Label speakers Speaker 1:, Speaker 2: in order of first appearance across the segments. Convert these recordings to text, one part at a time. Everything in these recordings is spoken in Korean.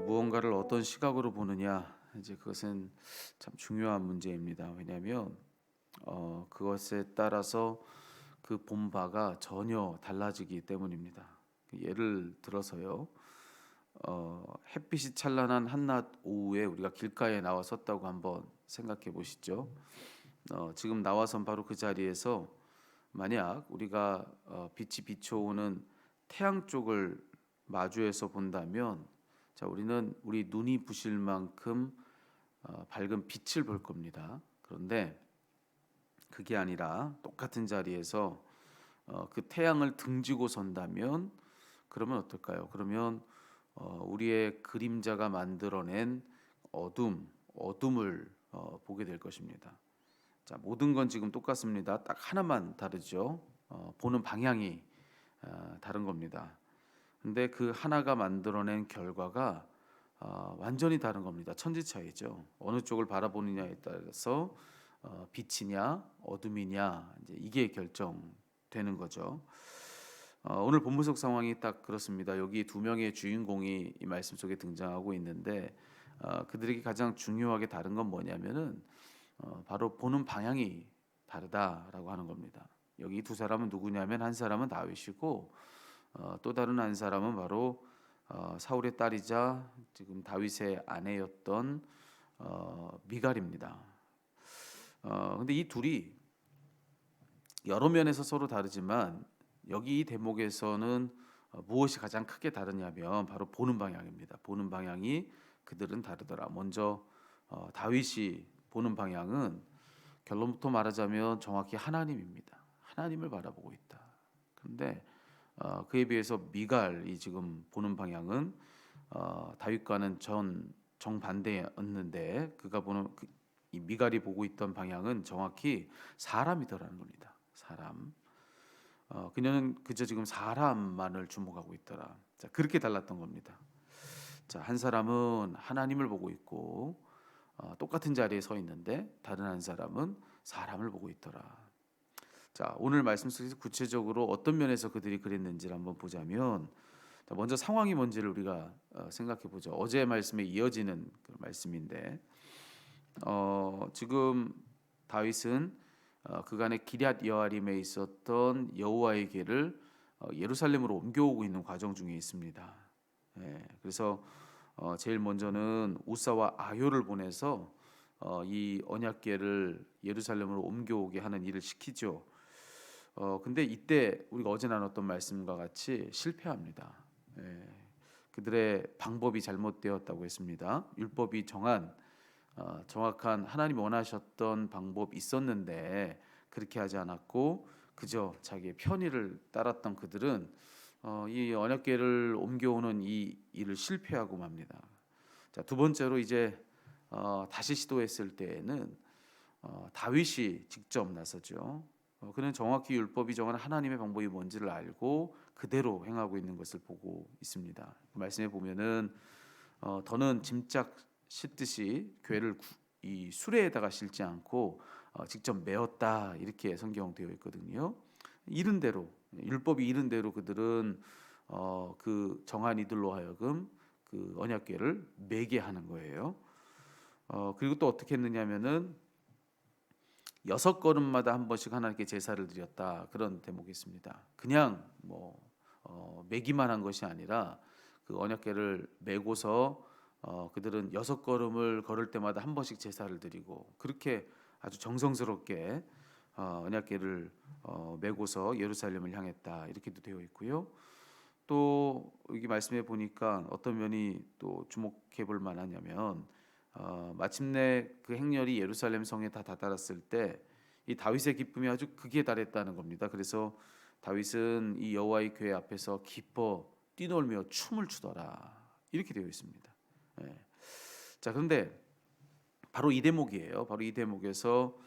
Speaker 1: 무언가를 어떤 시각으로 보느냐, 이제 그것은 참 중요한 문제입니다. 왜냐하면 그것에 따라서 그 본 바가 전혀 달라지기 때문입니다. 예를 들어서요, 햇빛이 찬란한 한낮 오후에 우리가 길가에 나와 섰다고 한번 생각해 보시죠. 지금 나와선 바로 그 자리에서 만약 우리가 빛이 비춰오는 태양 쪽을 마주해서 본다면, 자, 우리는 우리 눈이 부실 만큼 밝은 빛을 볼 겁니다. 그런데 그게 아니라 똑같은 자리에서 그 태양을 등지고 선다면, 그러면 어떨까요? 그러면 우리의 그림자가 만들어낸 어둠을 보게 될 것입니다. 자, 모든 건 지금 똑같습니다. 딱 하나만 다르죠. 보는 방향이 다른 겁니다. 근데 그 하나가 만들어낸 결과가 완전히 다른 겁니다. 천지차이죠. 어느 쪽을 바라보느냐에 따라서 빛이냐 어둠이냐, 이제 이게 결정되는 거죠. 오늘 본문 속 상황이 딱 그렇습니다. 여기 두 명의 주인공이 이 말씀 속에 등장하고 있는데, 그들에게 가장 중요하게 다른 건 뭐냐면은 바로 보는 방향이 다르다라고 하는 겁니다. 여기 두 사람은 누구냐면, 한 사람은 다윗이고 또 다른 한 사람은 바로 사울의 딸이자 지금 다윗의 아내였던 미갈입니다. 근데 이 둘이 여러 면에서 서로 다르지만, 여기 이 대목에서는 무엇이 가장 크게 다르냐면 바로 보는 방향입니다. 보는 방향이 그들은 다르더라. 먼저 다윗이 보는 방향은 결론부터 말하자면 정확히 하나님입니다. 하나님을 바라보고 있다. 그런데 그에 비해서 미갈이 지금 보는 방향은 다윗과는 정반대였는데, 그가 보는 이 미갈이 보고 있던 방향은 정확히 사람이더라는 겁니다. 사람. 그녀는 그저 지금 사람만을 주목하고 있더라. 자, 그렇게 달랐던 겁니다. 자, 한 사람은 하나님을 보고 있고 똑같은 자리에 서 있는데, 다른 한 사람은 사람을 보고 있더라. 자, 오늘 말씀 속에서 구체적으로 어떤 면에서 그들이 그랬는지를 한번 보자면, 자, 먼저 상황이 뭔지를 우리가 생각해 보죠. 어제 말씀에 이어지는 그 말씀인데, 지금 다윗은 그간의 기럇 여아림에 있었던 여호와의 궤를 예루살렘으로 옮겨오고 있는 과정 중에 있습니다. 예, 그래서 제일 먼저는 우사와 아효를 보내서 이 언약궤를 예루살렘으로 옮겨오게 하는 일을 시키죠. 근데 이때 우리가 어제 나눴던 말씀과 같이 실패합니다. 예, 그들의 방법이 잘못되었다고 했습니다. 율법이 정한 정확한 하나님이 원하셨던 방법이 있었는데 그렇게 하지 않았고 그저 자기의 편의를 따랐던 그들은 이 언약궤를 옮겨오는 이 일을 실패하고 맙니다. 자, 두 번째로 이제 다시 시도했을 때에는 다윗이 직접 나서죠. 그는 정확히 율법이 정한 하나님의 방법이 뭔지를 알고 그대로 행하고 있는 것을 보고 있습니다. 말씀에 보면은 더는 짐짝 싣듯이 궤를 이 수레에다가 싣지 않고 직접 메었다, 이렇게 성경되어 있거든요. 이른 대로, 율법이 이른 대로 그들은 그 정한 이들로 하여금 그 언약궤를 메게 하는 거예요. 그리고 또 어떻게 했느냐면은 6걸음마다 한 번씩 하나님께 제사를 드렸다, 그런 대목이 있습니다. 그냥 메기만 한 것이 아니라 그 언약궤를 메고서 그들은 6걸음을 걸을 때마다 한 번씩 제사를 드리고, 그렇게 아주 정성스럽게 언약궤를 메고서 예루살렘을 향했다, 이렇게도 되어 있고요. 또 여기 말씀해 보니까 어떤 면이 또 주목해 볼 만하냐면, 마침내 그 행렬이 예루살렘 성에 다 다다랐을 때 이 다윗의 기쁨이 아주 극에 달했다는 겁니다. 그래서 다윗은 이 여호와의 궤 앞에서 기뻐 뛰놀며 춤을 추더라, 이렇게 되어 있습니다. 예. 자, 그런데 바로 이 대목이에요. 바로 이 대목에서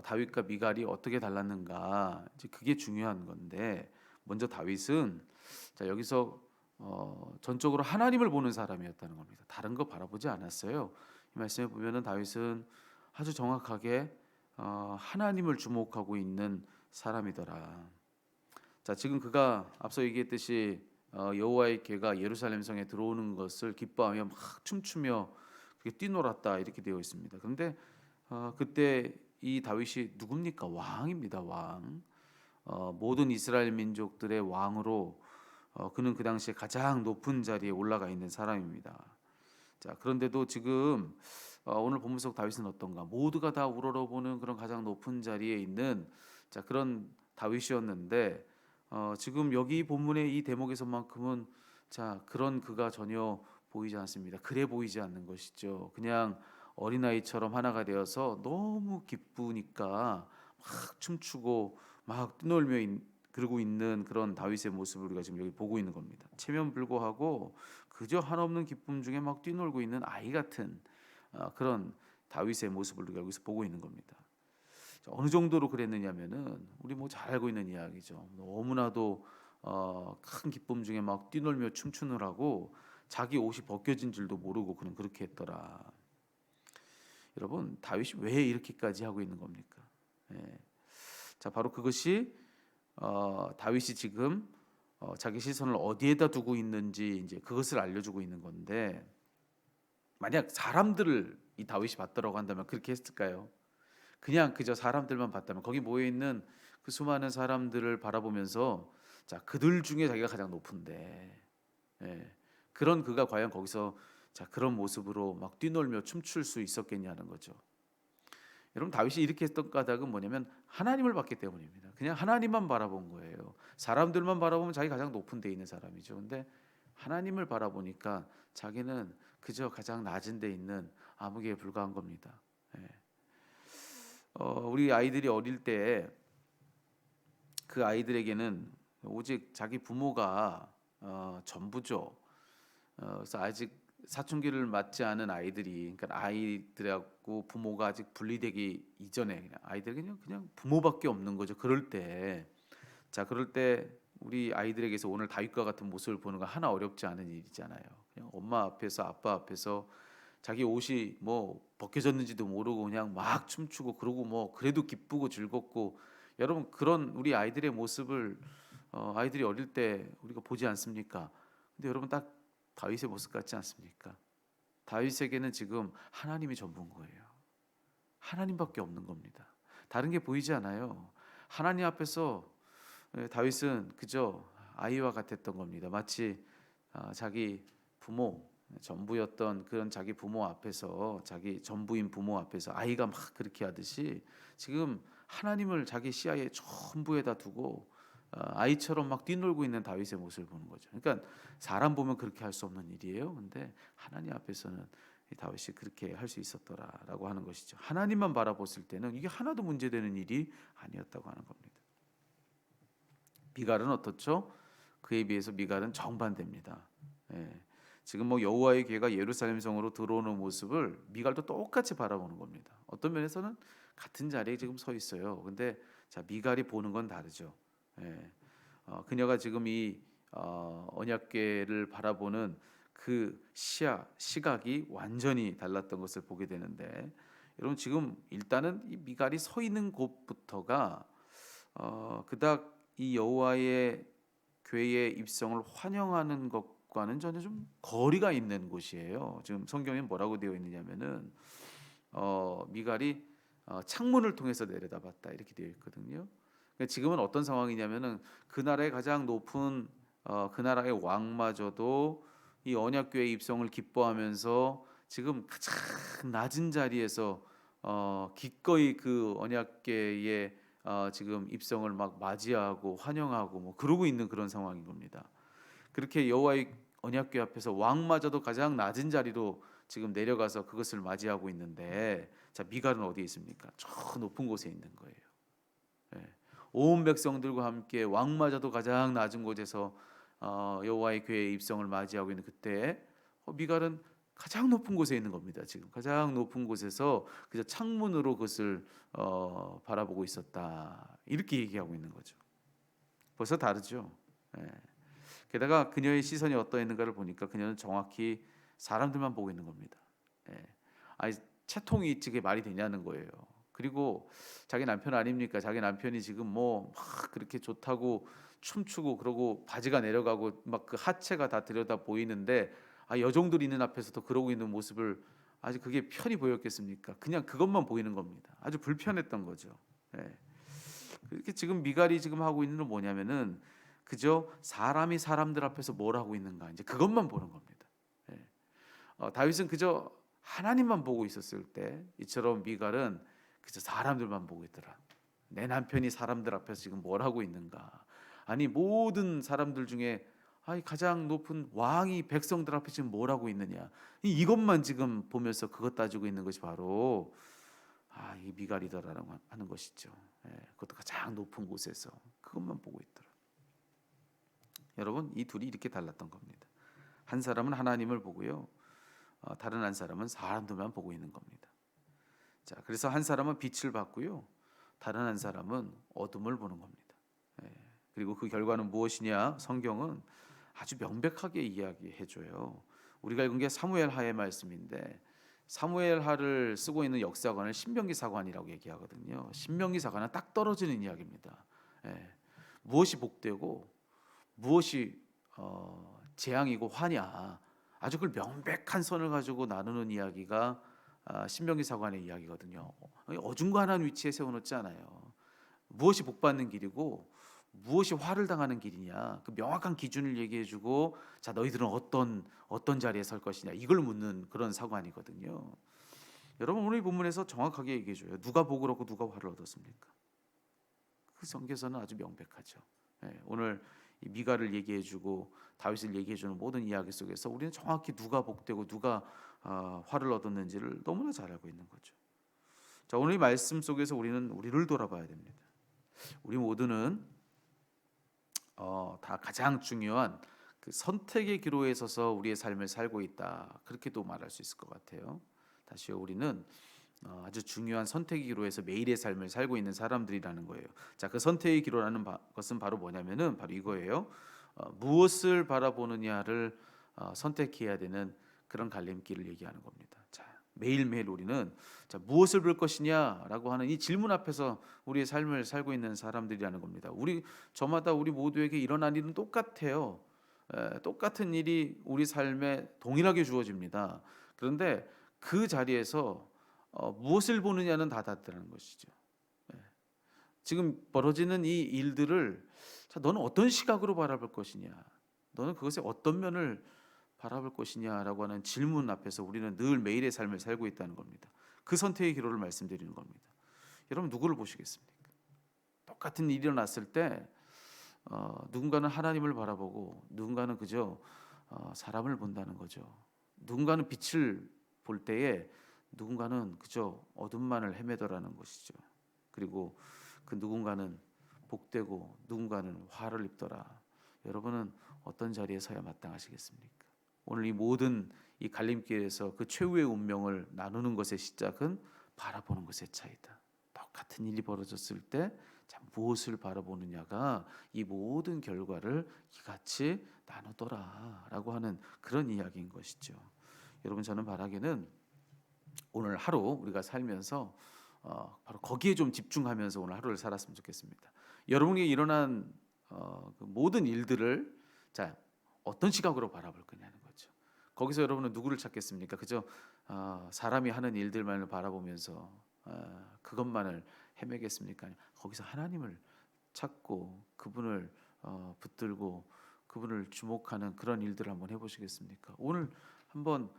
Speaker 1: 다윗과 미갈이 어떻게 달랐는가, 이제 그게 중요한 건데, 먼저 다윗은 자, 여기서 전적으로 하나님을 보는 사람이었다는 겁니다. 다른 거 바라보지 않았어요. 이 말씀에 보면은 다윗은 아주 정확하게 하나님을 주목하고 있는 사람이더라. 자, 지금 그가 앞서 얘기했듯이 여호와의 궤가 예루살렘 성에 들어오는 것을 기뻐하며 막 춤추며 그렇게 뛰놀았다 이렇게 되어 있습니다. 그런데 그때 이 다윗이 누굽니까? 왕입니다. 왕. 모든 이스라엘 민족들의 왕으로 그는 그 당시에 가장 높은 자리에 올라가 있는 사람입니다. 자, 그런데도 지금 오늘 본문 속 다윗은 어떤가? 모두가 다 우러러보는 그런 가장 높은 자리에 있는 자, 그런 다윗이었는데 지금 여기 본문의 이 대목에서만큼은 자, 그런 그가 전혀 보이지 않습니다. 그래 보이지 않는 것이죠. 그냥 어린아이처럼 하나가 되어서 너무 기쁘니까 막 춤추고 막 뛰놀며 그러고 있는 그런 다윗의 모습을 우리가 지금 여기 보고 있는 겁니다. 체면 불구하고 그저 한없는 기쁨 중에 막 뛰놀고 있는 아이 같은 그런 다윗의 모습을 우리가 여기서 보고 있는 겁니다. 어느 정도로 그랬느냐면은 우리 뭐 잘 알고 있는 이야기죠. 너무나도 큰 기쁨 중에 막 뛰놀며 춤추느라고 자기 옷이 벗겨진 줄도 모르고 그는 그렇게 했더라. 여러분 다윗이 왜 이렇게까지 하고 있는 겁니까? 예. 자 바로 그것이 다윗이 지금 자기 시선을 어디에다 두고 있는지 이제 그것을 알려주고 있는 건데 만약 사람들을 이 다윗이 봤더라고 한다면 그렇게 했을까요? 그냥 그저 사람들만 봤다면 거기 모여 있는 그 수많은 사람들을 바라보면서 자 그들 중에 자기가 가장 높은데 예, 그런 그가 과연 거기서 자 그런 모습으로 막 뛰놀며 춤출 수 있었겠냐는 거죠. 여러분 다윗이 이렇게 했던 까닭은 뭐냐면 하나님을 봤기 때문입니다. 그냥 하나님만 바라본 거예요. 사람들만 바라보면 자기 가장 높은 데 있는 사람이죠. 근데 하나님을 바라보니까 자기는 그저 가장 낮은 데 있는 아무개에 불과한 겁니다. 예. 우리 아이들이 어릴 때 그 아이들에게는 오직 자기 부모가 전부죠. 그래서 아직 사춘기를 맞지 않은 아이들이, 그러니까 아이들하고 부모가 아직 분리되기 이전에 그냥 아이들에게는 그냥 부모밖에 없는 거죠. 그럴 때, 자 그럴 때 우리 아이들에게서 오늘 다윗과 같은 모습을 보는 건 하나 어렵지 않은 일이잖아요. 그냥 엄마 앞에서 아빠 앞에서 자기 옷이 뭐 벗겨졌는지도 모르고 그냥 막 춤추고 그러고 뭐 그래도 기쁘고 즐겁고 여러분 그런 우리 아이들의 모습을 아이들이 어릴 때 우리가 보지 않습니까? 근데 여러분 딱 다윗의 모습 같지 않습니까? 다윗에게는 지금 하나님이 전부인 거예요. 하나님밖에 없는 겁니다. 다른 게 보이지 않아요. 하나님 앞에서 다윗은 그저 아이와 같았던 겁니다. 마치 자기 부모 전부였던 그런 자기 부모 앞에서 자기 전부인 부모 앞에서 아이가 막 그렇게 하듯이 지금 하나님을 자기 시야의 전부에다 두고 아이처럼 막 뛰놀고 있는 다윗의 모습을 보는 거죠. 그러니까 사람 보면 그렇게 할 수 없는 일이에요. 근데 하나님 앞에서는 이 다윗이 그렇게 할 수 있었더라라고 하는 것이죠. 하나님만 바라봤을 때는 이게 하나도 문제되는 일이 아니었다고 하는 겁니다. 미갈은 어떻죠? 그에 비해서 미갈은 정반대입니다. 예. 지금 뭐 여호와의 궤가 예루살렘 성으로 들어오는 모습을 미갈도 똑같이 바라보는 겁니다. 어떤 면에서는 같은 자리에 지금 서 있어요. 근데 자 미갈이 보는 건 다르죠. 예. 그녀가 지금 이 언약궤를 바라보는 그 시각이 완전히 달랐던 것을 보게 되는데 여러분 지금 일단은 이 미갈이 서 있는 곳부터가 그닥 이 여호와의 궤의 입성을 환영하는 것과는 전혀 좀 거리가 있는 곳이에요. 지금 성경에 뭐라고 되어 있느냐면은 미갈이 창문을 통해서 내려다봤다 이렇게 되어 있거든요. 그러니까 지금은 어떤 상황이냐면은 그 나라의 가장 높은 그 나라의 왕마저도 이 언약궤의 입성을 기뻐하면서 지금 가장 낮은 자리에서 기꺼이 그 언약궤의 지금 입성을 막 맞이하고 환영하고 뭐 그러고 있는 그런 상황인 겁니다. 그렇게 여호와의 언약궤 앞에서 왕마저도 가장 낮은 자리로 지금 내려가서 그것을 맞이하고 있는데 자 미갈은 어디에 있습니까? 저 높은 곳에 있는 거예요. 예. 온 백성들과 함께 왕마저도 가장 낮은 곳에서 여호와의 궤의 입성을 맞이하고 있는 그때 미갈은 가장 높은 곳에 있는 겁니다. 지금 가장 높은 곳에서 그저 창문으로 그것을 바라보고 있었다. 이렇게 얘기하고 있는 거죠. 벌써 다르죠. 예. 게다가 그녀의 시선이 어떠했는가를 보니까 그녀는 정확히 사람들만 보고 있는 겁니다. 예. 아니 채통이 그게 말이 되냐는 거예요. 그리고 자기 남편 아닙니까? 자기 남편이 지금 뭐 막 그렇게 좋다고 춤추고 그러고 바지가 내려가고 막 그 하체가 다 들여다 보이는데 여종들이 있는 앞에서도 그러고 있는 모습을 아주 그게 편히 보였겠습니까? 그냥 그것만 보이는 겁니다. 아주 불편했던 거죠. 예. 그렇게 지금 미갈이 지금 하고 있는 건 뭐냐면은 그저 사람이 사람들 앞에서 뭘 하고 있는가 이제 그것만 보는 겁니다. 예. 다윗은 그저 하나님만 보고 있었을 때 이처럼 미갈은 그저 사람들만 보고 있더라. 내 남편이 사람들 앞에서 지금 뭘 하고 있는가? 아니 모든 사람들 중에 가장 높은 왕이 백성들 앞에 지금 뭘 하고 있느냐? 이것만 지금 보면서 그것 따지고 있는 것이 바로 이 미갈이다라고 하는 것이죠. 예, 그것도 가장 높은 곳에서 그것만 보고 있더라. 여러분 이 둘이 이렇게 달랐던 겁니다. 한 사람은 하나님을 보고요. 다른 한 사람은 사람들만 보고 있는 겁니다. 자, 그래서 한 사람은 빛을 받고요. 다른 한 사람은 어둠을 보는 겁니다. 예, 그리고 그 결과는 무엇이냐? 성경은 아주 명백하게 이야기해 줘요. 우리가 읽은 게 사무엘하의 말씀인데 사무엘하를 쓰고 있는 역사관을 신명기 사관이라고 얘기하거든요. 신명기 사관은 딱 떨어지는 이야기입니다. 예, 무엇이 복되고 무엇이 재앙이고 화냐 아주 그 명백한 선을 가지고 나누는 이야기가 신명기 사관의 이야기거든요. 어중간한 위치에 세워놓지 않아요. 무엇이 복받는 길이고 무엇이 화를 당하는 길이냐 그 명확한 기준을 얘기해주고 자 너희들은 어떤 자리에 설 것이냐 이걸 묻는 그런 사관이거든요. 여러분 오늘 이 본문에서 정확하게 얘기해줘요. 누가 복을 얻고 누가 화를 얻었습니까? 그 성경에서는 아주 명백하죠. 오늘 이 미가를 얘기해주고 다윗을 얘기해주는 모든 이야기 속에서 우리는 정확히 누가 복되고 누가 화를 얻었는지를 너무나 잘 알고 있는 거죠. 자 오늘 이 말씀 속에서 우리는 우리를 돌아봐야 됩니다. 우리 모두는 다 가장 중요한 그 선택의 기로에 서서 우리의 삶을 살고 있다. 그렇게도 말할 수 있을 것 같아요. 다시요, 우리는 아주 중요한 선택의 기로에서 매일의 삶을 살고 있는 사람들이라는 거예요. 자, 그 선택의 기로라는 것은 바로 뭐냐면은 바로 이거예요. 무엇을 바라보느냐를 선택해야 되는 그런 갈림길을 얘기하는 겁니다. 자, 매일매일 우리는 자, 무엇을 볼 것이냐라고 하는 이 질문 앞에서 우리의 삶을 살고 있는 사람들이라는 겁니다. 저마다 우리 모두에게 일어난 일은 똑같아요. 똑같은 일이 우리 삶에 동일하게 주어집니다. 그런데 그 자리에서 무엇을 보느냐는 다 다르다는 것이죠. 예. 지금 벌어지는 이 일들을 자, 너는 어떤 시각으로 바라볼 것이냐, 너는 그것의 어떤 면을 바라볼 것이냐라고 하는 질문 앞에서 우리는 늘 매일의 삶을 살고 있다는 겁니다. 그 선택의 기로를 말씀드리는 겁니다. 여러분 누구를 보시겠습니까? 똑같은 일이 일어났을 때 누군가는 하나님을 바라보고 누군가는 그저 사람을 본다는 거죠. 누군가는 빛을 볼 때에 누군가는 그저 어둠만을 헤매더라는 것이죠. 그리고 그 누군가는 복되고 누군가는 화를 입더라. 여러분은 어떤 자리에 서야 마땅하시겠습니까? 오늘 이 모든 이 갈림길에서 그 최후의 운명을 나누는 것의 시작은 바라보는 것의 차이다. 똑같은 일이 벌어졌을 때 자, 무엇을 바라보느냐가 이 모든 결과를 이같이 나누더라라고 하는 그런 이야기인 것이죠. 여러분 저는 바라기는 오늘 하루 우리가 살면서 바로 거기에 좀 집중하면서 오늘 하루를 살았으면 좋겠습니다. 여러분이 일어난 그 모든 일들을 자 어떤 시각으로 바라볼 거냐는 거죠. 거기서 여러분은 누구를 찾겠습니까? 그저 사람이 하는 일들만을 바라보면서 그것만을 헤매겠습니까? 거기서 하나님을 찾고 그분을 붙들고 그분을 주목하는 그런 일들을 한번 해보시겠습니까? 오늘 한번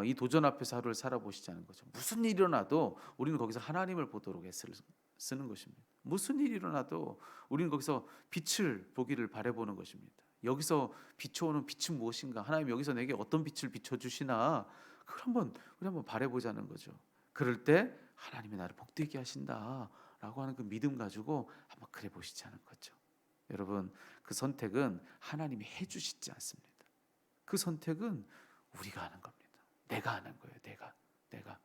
Speaker 1: 이 도전 앞에서 하루를 살아보시자는 거죠. 무슨 일이 일어나도 우리는 거기서 하나님을 보도록 애를 쓰는 것입니다. 무슨 일이 일어나도 우리는 거기서 빛을 보기를 바라보는 것입니다. 여기서 비춰오는 빛은 무엇인가? 하나님 여기서 내게 어떤 빛을 비춰주시나? 그걸 우리 한번 바라보자는 거죠. 그럴 때 하나님이 나를 복되게 하신다라고 하는 그 믿음 가지고 한번 그래 보시자는 거죠. 여러분 그 선택은 하나님이 해주시지 않습니다. 그 선택은 우리가 하는 겁니다. 내가 하는 거예요. 내가.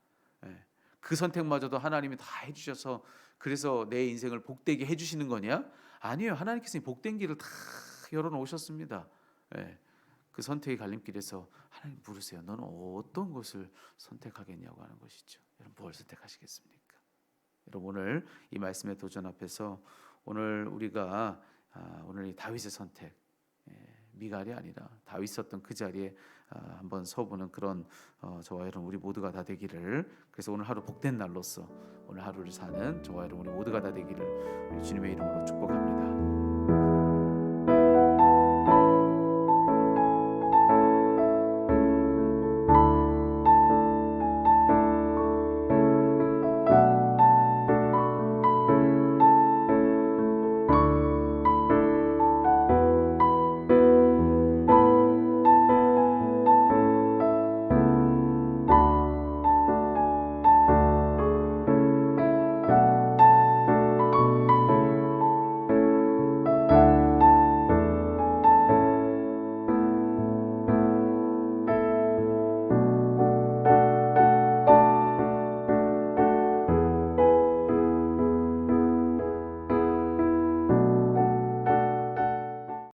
Speaker 1: 예. 그 선택마저도 하나님이 다 해주셔서 그래서 내 인생을 복되게 해주시는 거냐? 아니에요. 하나님께서 복된 길을 다 열어놓으셨습니다. 예. 그 선택의 갈림길에서 하나님 물으세요. 너는 어떤 것을 선택하겠냐고 하는 것이죠. 여러분 뭘 선택하시겠습니까? 여러분 오늘 이 말씀의 도전 앞에서 오늘 우리가 오늘 이 다윗의 선택, 미갈이 아니라 다윗 있었던 그 자리에 한번 서보는 그런 저와 여러분 우리 모두가 다 되기를, 그래서 오늘 하루 복된 날로서 오늘 하루를 사는 저와 여러분 우리 모두가 다 되기를 우리 주님의 이름으로 축복합니다.